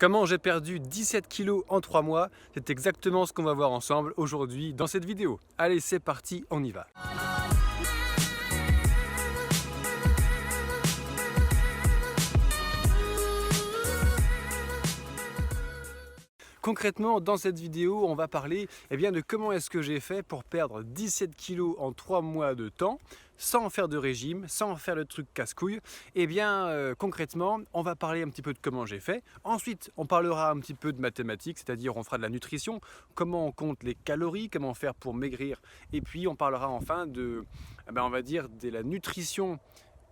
Comment j'ai perdu 17 kilos en 3 mois, c'est exactement ce qu'on va voir ensemble aujourd'hui dans cette vidéo. Allez, c'est parti, on y va. Concrètement, dans cette vidéo, on va parler de comment est-ce que j'ai fait pour perdre 17 kilos en 3 mois de temps, sans faire de régime, sans faire le truc casse-couille. Concrètement, on va parler un petit peu de comment j'ai fait. Ensuite, on parlera un petit peu de mathématiques, c'est-à-dire on fera de la nutrition, comment on compte les calories, comment faire pour maigrir. Et puis, on parlera enfin on va dire, de la nutrition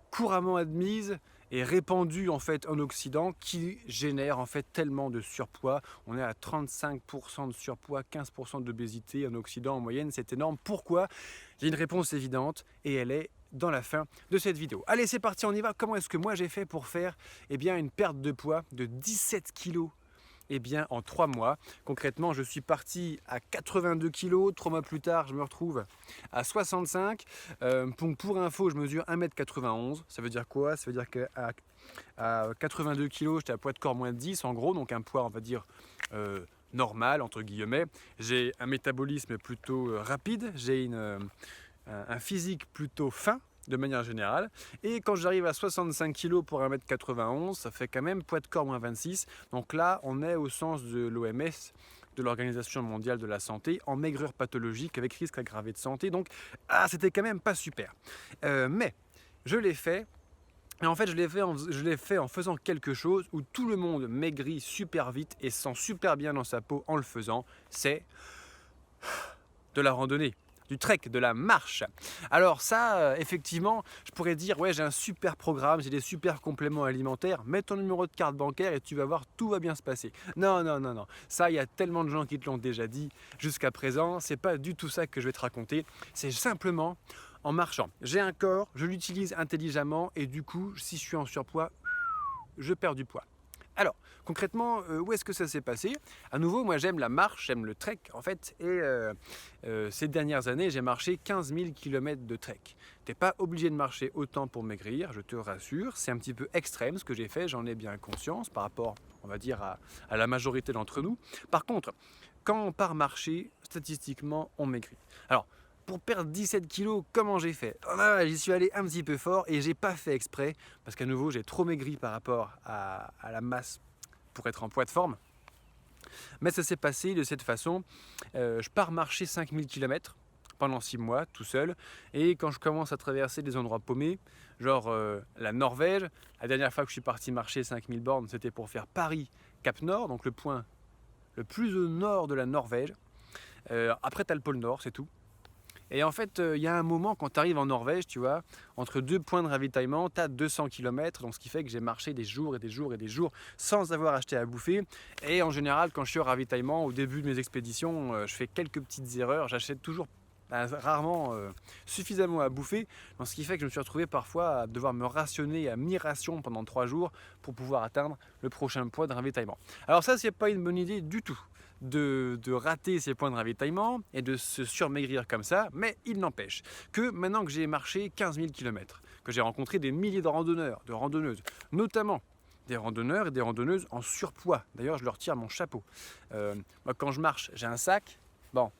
couramment admise et répandue en fait en Occident qui génère en fait tellement de surpoids. On est à 35% de surpoids, 15% d'obésité en Occident en moyenne, c'est énorme. Pourquoi? J'ai une réponse évidente et elle est dans la fin de cette vidéo. Allez, c'est parti, on y va. Comment est-ce que moi j'ai fait pour faire une perte de poids de 17 kilos en 3 mois. Concrètement, je suis parti à 82 kg. 3 mois plus tard, je me retrouve à 65. Pour info, je mesure 1m91. Ça veut dire quoi? Ça veut dire qu'à 82 kg, j'étais à poids de corps moins de 10 en gros. Donc un poids, on va dire, normal, entre guillemets. J'ai un métabolisme plutôt rapide. J'ai un physique plutôt fin, de manière générale. Et quand j'arrive à 65 kg pour 1m91, ça fait quand même poids de corps moins 26. Donc là, on est au sens de l'OMS, de l'Organisation mondiale de la santé, en maigreur pathologique avec risque aggravé de santé. Donc, c'était quand même pas super. Mais je l'ai fait. Et en fait, je l'ai fait en faisant quelque chose où tout le monde maigrit super vite et se sent super bien dans sa peau en le faisant. C'est de la randonnée, du trek, de la marche. Alors ça, effectivement, je pourrais dire, ouais, j'ai un super programme, j'ai des super compléments alimentaires, mets ton numéro de carte bancaire et tu vas voir, tout va bien se passer. Non, non, non, non. Ça, il y a tellement de gens qui te l'ont déjà dit jusqu'à présent, c'est pas du tout ça que je vais te raconter. C'est simplement en marchant. J'ai un corps, je l'utilise intelligemment et du coup, si je suis en surpoids, je perds du poids. Alors, concrètement, où est-ce que ça s'est passé? À nouveau, moi j'aime la marche, j'aime le trek en fait, et ces dernières années, j'ai marché 15 000 km de trek. T'es pas obligé de marcher autant pour maigrir, je te rassure, c'est un petit peu extrême ce que j'ai fait, j'en ai bien conscience par rapport, on va dire, à la majorité d'entre nous. Par contre, quand on part marcher, statistiquement, on maigrit. Alors, pour perdre 17 kilos, comment j'ai fait? J'y suis allé un petit peu fort et j'ai pas fait exprès parce qu'à nouveau j'ai trop maigri par rapport à la masse pour être en poids de forme. Mais ça s'est passé de cette façon. Je pars marcher 5000 km pendant 6 mois tout seul et quand je commence à traverser des endroits paumés, genre la Norvège, la dernière fois que je suis parti marcher 5000 bornes, c'était pour faire Paris-Cap Nord, donc le point le plus au nord de la Norvège. Après tu as le pôle Nord, c'est tout. Et en fait, il y a un moment quand tu arrives en Norvège, tu vois, entre deux points de ravitaillement, tu as 200 km, donc ce qui fait que j'ai marché des jours et des jours et des jours sans avoir acheté à bouffer. Et en général, quand je suis au ravitaillement, au début de mes expéditions, je fais quelques petites erreurs, j'achète toujours rarement suffisamment à bouffer, donc ce qui fait que je me suis retrouvé parfois à devoir me rationner à mi-ration pendant 3 jours pour pouvoir atteindre le prochain point de ravitaillement. Alors ça, c'est pas une bonne idée du tout de rater ces points de ravitaillement et de se surmaigrir comme ça, mais il n'empêche que maintenant que j'ai marché 15 000 km, que j'ai rencontré des milliers de randonneurs, de randonneuses, notamment des randonneurs et des randonneuses en surpoids. D'ailleurs, je leur tire mon chapeau. Moi, quand je marche, j'ai un sac, bon,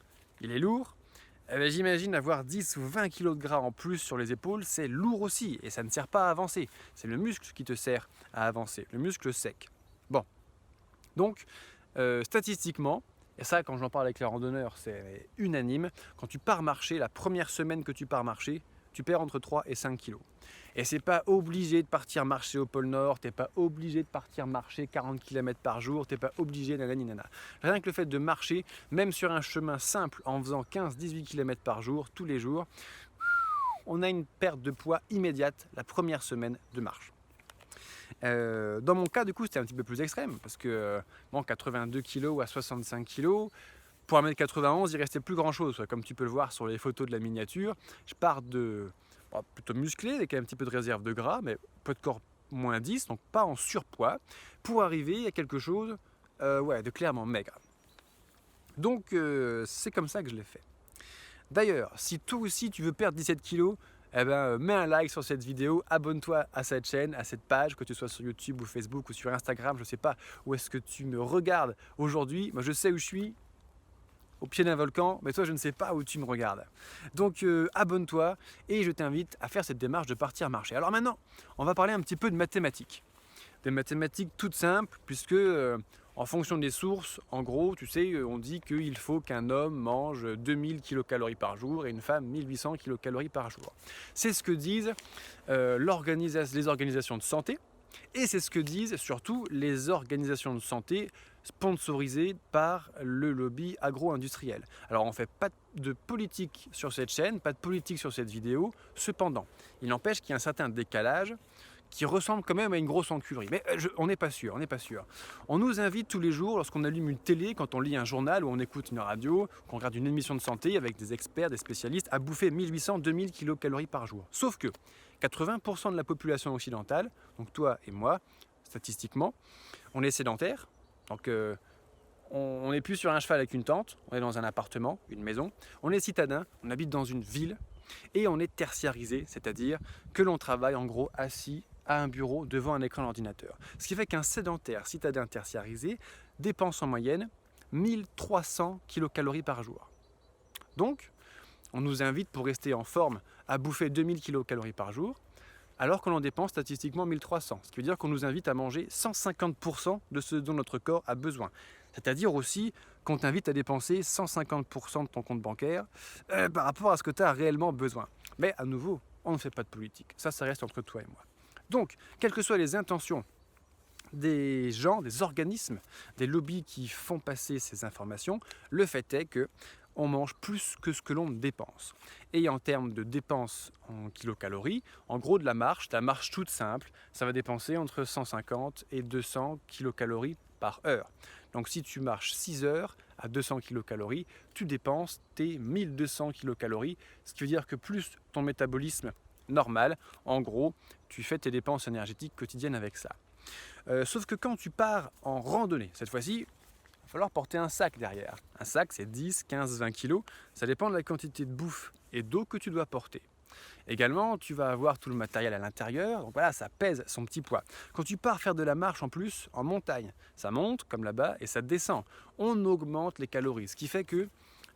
il est lourd. J'imagine avoir 10 ou 20 kg de gras en plus sur les épaules, c'est lourd aussi et ça ne sert pas à avancer. C'est le muscle qui te sert à avancer, le muscle sec. Bon, donc statistiquement, et ça quand j'en parle avec les randonneurs c'est unanime, quand tu pars marcher, la première semaine que tu pars marcher, tu perds entre 3 et 5 kilos. Et c'est pas obligé de partir marcher au pôle Nord, t'es pas obligé de partir marcher 40 km par jour, t'es pas obligé nanani nana. Rien que le fait de marcher, même sur un chemin simple en faisant 15-18 km par jour, tous les jours, on a une perte de poids immédiate la première semaine de marche. Dans mon cas, du coup, c'était un petit peu plus extrême parce que 82 kg à 65 kg, pour 1m91, il restait plus grand chose. Comme tu peux le voir sur les photos de la miniature, je pars de plutôt musclé, avec un petit peu de réserve de gras, mais peu de corps moins 10, donc pas en surpoids, pour arriver à quelque chose de clairement maigre. Donc c'est comme ça que je l'ai fait. D'ailleurs, si toi aussi tu veux perdre 17 kg, eh ben, mets un like sur cette vidéo, abonne-toi à cette chaîne, à cette page, que tu sois sur YouTube ou Facebook ou sur Instagram, je ne sais pas où est-ce que tu me regardes aujourd'hui. Moi, je sais où je suis, au pied d'un volcan, mais toi, je ne sais pas où tu me regardes. Donc, abonne-toi et je t'invite à faire cette démarche de partir marcher. Alors maintenant, on va parler un petit peu de mathématiques. Des mathématiques toutes simples, puisque en fonction des sources, en gros, tu sais, on dit qu'il faut qu'un homme mange 2000 kcal par jour et une femme 1800 kcal par jour. C'est ce que disent les organisations de santé et c'est ce que disent surtout les organisations de santé sponsorisées par le lobby agro-industriel. Alors on ne fait pas de politique sur cette chaîne, pas de politique sur cette vidéo, cependant, il n'empêche qu'il y a un certain décalage qui ressemble quand même à une grosse enculerie. Mais on n'est pas sûr, on n'est pas sûr. On nous invite tous les jours, lorsqu'on allume une télé, quand on lit un journal ou on écoute une radio, qu'on regarde une émission de santé avec des experts, des spécialistes, à bouffer 1800-2000 kcal par jour. Sauf que 80% de la population occidentale, donc toi et moi, statistiquement, on est sédentaire, donc on n'est plus sur un cheval avec une tente, on est dans un appartement, une maison, on est citadin, on habite dans une ville, et on est tertiarisé, c'est-à-dire que l'on travaille en gros assis à un bureau devant un écran d'ordinateur. Ce qui fait qu'un sédentaire citadin tertiarisé dépense en moyenne 1300 kcal par jour. Donc, on nous invite pour rester en forme à bouffer 2000 kcal par jour, alors que l'on dépense statistiquement 1300. Ce qui veut dire qu'on nous invite à manger 150% de ce dont notre corps a besoin. C'est-à-dire aussi qu'on t'invite à dépenser 150% de ton compte bancaire par rapport à ce que tu as réellement besoin. Mais à nouveau, on ne fait pas de politique. Ça reste entre toi et moi. Donc, quelles que soient les intentions des gens, des organismes, des lobbies qui font passer ces informations, le fait est que on mange plus que ce que l'on dépense. Et en termes de dépenses en kilocalories, en gros de la marche toute simple, ça va dépenser entre 150 et 200 kilocalories par heure. Donc si tu marches 6 heures à 200 kilocalories, tu dépenses tes 1200 kilocalories, ce qui veut dire que plus ton métabolisme normal, en gros, tu fais tes dépenses énergétiques quotidiennes avec ça. Sauf que quand tu pars en randonnée, cette fois-ci, il va falloir porter un sac derrière. Un sac, c'est 10, 15, 20 kilos. Ça dépend de la quantité de bouffe et d'eau que tu dois porter. Également, tu vas avoir tout le matériel à l'intérieur. Donc voilà, ça pèse son petit poids. Quand tu pars faire de la marche en plus, en montagne, ça monte comme là-bas et ça descend. On augmente les calories. Ce qui fait que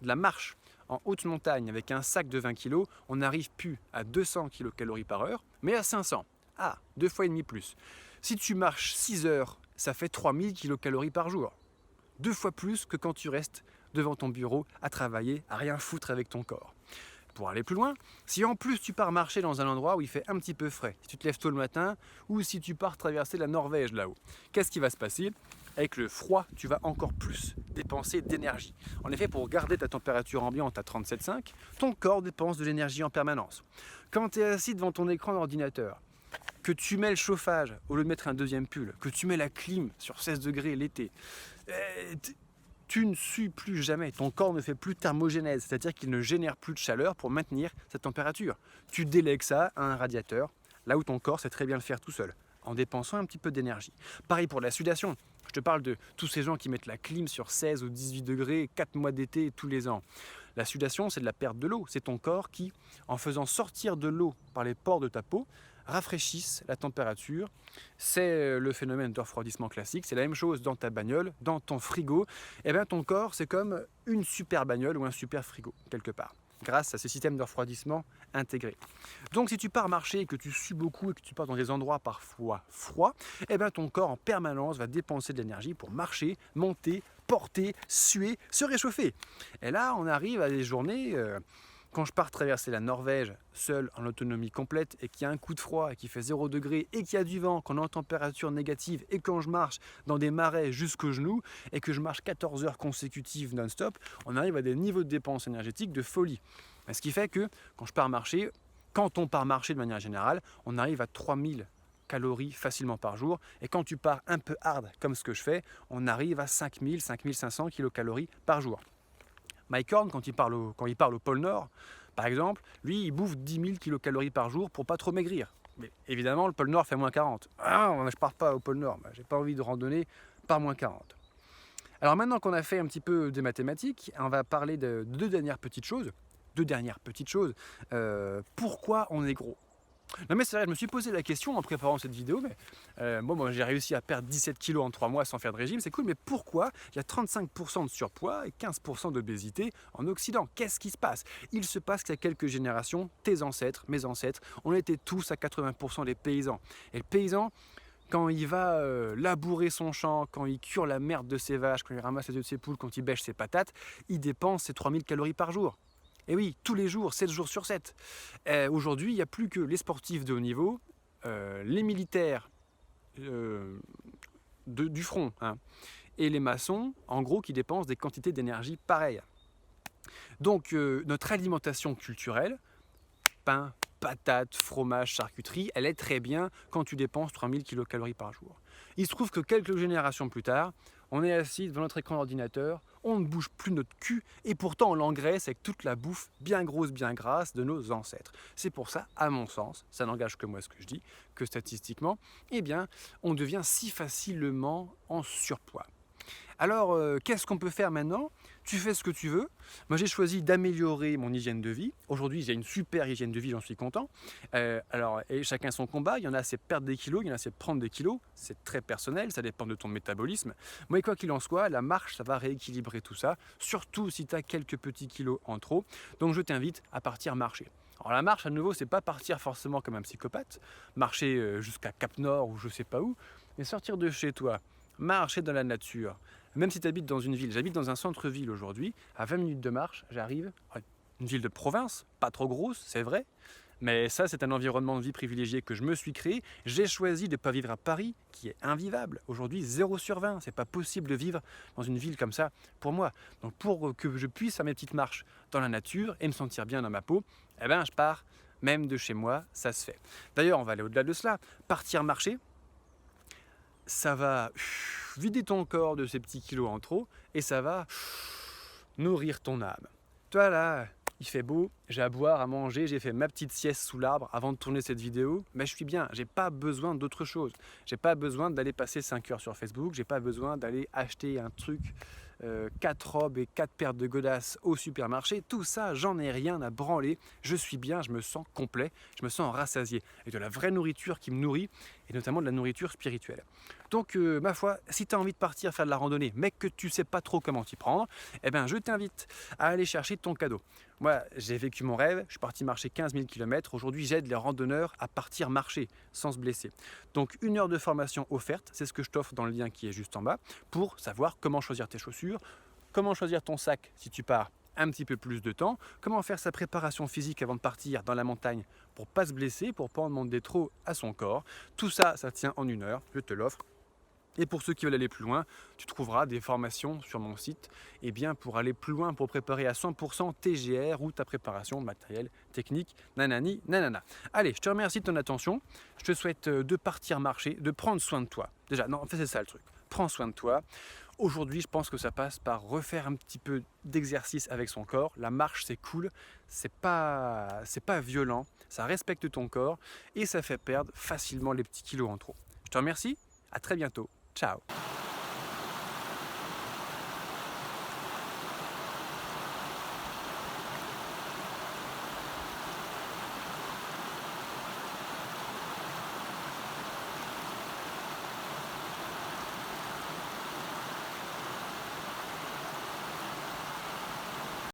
de la marche en haute montagne avec un sac de 20 kg, on n'arrive plus à 200 kcal par heure, mais à 500. Ah, 2 fois et demi plus. Si tu marches 6 heures, ça fait 3000 kcal par jour. 2 fois plus que quand tu restes devant ton bureau à travailler, à rien foutre avec ton corps. Pour aller plus loin, si en plus tu pars marcher dans un endroit où il fait un petit peu frais, si tu te lèves tôt le matin ou si tu pars traverser la Norvège là-haut, qu'est-ce qui va se passer? Avec le froid, tu vas encore plus dépenser d'énergie. En effet, pour garder ta température ambiante à 37,5, ton corps dépense de l'énergie en permanence. Quand tu es assis devant ton écran d'ordinateur, que tu mets le chauffage au lieu de mettre un deuxième pull, que tu mets la clim sur 16 degrés l'été, tu ne sues plus jamais, ton corps ne fait plus thermogénèse, c'est-à-dire qu'il ne génère plus de chaleur pour maintenir cette température. Tu délègues ça à un radiateur, là où ton corps sait très bien le faire tout seul, en dépensant un petit peu d'énergie. Pareil pour la sudation, je te parle de tous ces gens qui mettent la clim sur 16 ou 18 degrés, 4 mois d'été tous les ans. La sudation, c'est de la perte de l'eau, c'est ton corps qui, en faisant sortir de l'eau par les pores de ta peau, rafraîchissent la température. C'est le phénomène de refroidissement classique. C'est la même chose dans ta bagnole, dans ton frigo. Et bien ton corps, c'est comme une super bagnole ou un super frigo, quelque part, grâce à ce système de refroidissement intégré. Donc si tu pars marcher et que tu sues beaucoup et que tu pars dans des endroits parfois froids, et bien ton corps en permanence va dépenser de l'énergie pour marcher, monter, porter, suer, se réchauffer. Et là, on arrive à des journées... Quand je pars traverser la Norvège seul en autonomie complète et qu'il y a un coup de froid et qu'il fait 0 degré et qu'il y a du vent, qu'on est en température négative et quand je marche dans des marais jusqu'aux genoux et que je marche 14 heures consécutives non-stop, on arrive à des niveaux de dépenses énergétiques de folie. Ce qui fait que quand on part marcher de manière générale, on arrive à 3000 calories facilement par jour et quand tu pars un peu hard comme ce que je fais, on arrive à 5000, 5500 kilocalories par jour. Mike Horn, quand il parle au pôle Nord, par exemple, lui, il bouffe 10 000 kilocalories par jour pour pas trop maigrir. Mais évidemment, le pôle Nord fait moins 40. Ah, je pars pas au pôle Nord, j'ai pas envie de randonner par moins 40. Alors maintenant qu'on a fait un petit peu de mathématiques, on va parler de deux dernières petites choses. deux dernières petites choses. Pourquoi on est gros? Non mais c'est vrai, je me suis posé la question en préparant cette vidéo, mais moi j'ai réussi à perdre 17 kilos en 3 mois sans faire de régime, c'est cool, mais pourquoi il y a 35% de surpoids et 15% d'obésité en Occident? Qu'est-ce qui se passe? Il se passe qu'il y a quelques générations, tes ancêtres, mes ancêtres, on était tous à 80% des paysans. Et le paysan, quand il va labourer son champ, quand il cure la merde de ses vaches, quand il ramasse les œufs de ses poules, quand il bêche ses patates, il dépense ses 3000 calories par jour. Et oui, tous les jours, 7 jours sur 7. Aujourd'hui, il n'y a plus que les sportifs de haut niveau, les militaires du front, hein, et les maçons, en gros, qui dépensent des quantités d'énergie pareilles. Donc, notre alimentation culturelle, pain, patates, fromage, charcuterie, elle est très bien quand tu dépenses 3000 kcal par jour. Il se trouve que quelques générations plus tard, on est assis devant notre écran d'ordinateur, on ne bouge plus notre cul et pourtant on l'engraisse avec toute la bouffe bien grosse, bien grasse de nos ancêtres. C'est pour ça, à mon sens, ça n'engage que moi ce que je dis, que statistiquement, eh bien, on devient si facilement en surpoids. Alors, qu'est-ce qu'on peut faire maintenant? Tu fais ce que tu veux. Moi, j'ai choisi d'améliorer mon hygiène de vie. Aujourd'hui, j'ai une super hygiène de vie, j'en suis content. Et chacun son combat. Il y en a, c'est perdre des kilos, il y en a, c'est prendre des kilos. C'est très personnel, ça dépend de ton métabolisme. Moi, quoi qu'il en soit, la marche, ça va rééquilibrer tout ça, surtout si tu as quelques petits kilos en trop. Donc, je t'invite à partir marcher. Alors la marche, à nouveau, c'est pas partir forcément comme un psychopathe, marcher jusqu'à Cap-Nord ou je sais pas où, mais sortir de chez toi, marcher dans la nature. Même si tu habites dans une ville, j'habite dans un centre-ville aujourd'hui, à 20 minutes de marche, j'arrive, une ville de province, pas trop grosse, c'est vrai, mais ça c'est un environnement de vie privilégié que je me suis créé. J'ai choisi de ne pas vivre à Paris, qui est invivable. Aujourd'hui, 0 sur 20, c'est pas possible de vivre dans une ville comme ça pour moi. Donc pour que je puisse faire mes petites marches dans la nature et me sentir bien dans ma peau, eh ben je pars même de chez moi, ça se fait. D'ailleurs, on va aller au-delà de cela, partir marcher, ça va vider ton corps de ces petits kilos en trop et ça va nourrir ton âme. Toi là, il fait beau, j'ai à boire, à manger, j'ai fait ma petite sieste sous l'arbre avant de tourner cette vidéo, mais je suis bien, j'ai pas besoin d'autre chose. J'ai pas besoin d'aller passer 5 heures sur Facebook, j'ai pas besoin d'aller acheter un truc, 4 robes et 4 paires de godasses au supermarché. Tout ça, j'en ai rien à branler. Je suis bien, je me sens complet, je me sens rassasié. Et de la vraie nourriture qui me nourrit, et notamment de la nourriture spirituelle. Donc, ma foi, si tu as envie de partir faire de la randonnée, mais que tu sais pas trop comment t'y prendre, eh ben, je t'invite à aller chercher ton cadeau. Moi, j'ai vécu mon rêve, je suis parti marcher 15 000 km. Aujourd'hui, j'aide les randonneurs à partir marcher sans se blesser. Donc, 1 heure de formation offerte, c'est ce que je t'offre dans le lien qui est juste en bas, pour savoir comment choisir tes chaussures, comment choisir ton sac si tu pars un petit peu plus de temps, comment faire sa préparation physique avant de partir dans la montagne pour pas se blesser, pour pas en demander trop à son corps. Tout ça, ça tient en 1 heure, je te l'offre. Et pour ceux qui veulent aller plus loin, tu trouveras des formations sur mon site pour aller plus loin, pour préparer à 100% TGR ou ta préparation matérielle, technique, nanani, nanana. Allez, je te remercie de ton attention. Je te souhaite de partir marcher, de prendre soin de toi. Déjà, non, en fait, c'est ça le truc. Prends soin de toi. Aujourd'hui, je pense que ça passe par refaire un petit peu d'exercice avec son corps. La marche, c'est cool, c'est pas violent, ça respecte ton corps et ça fait perdre facilement les petits kilos en trop. Je te remercie, à très bientôt. Ciao.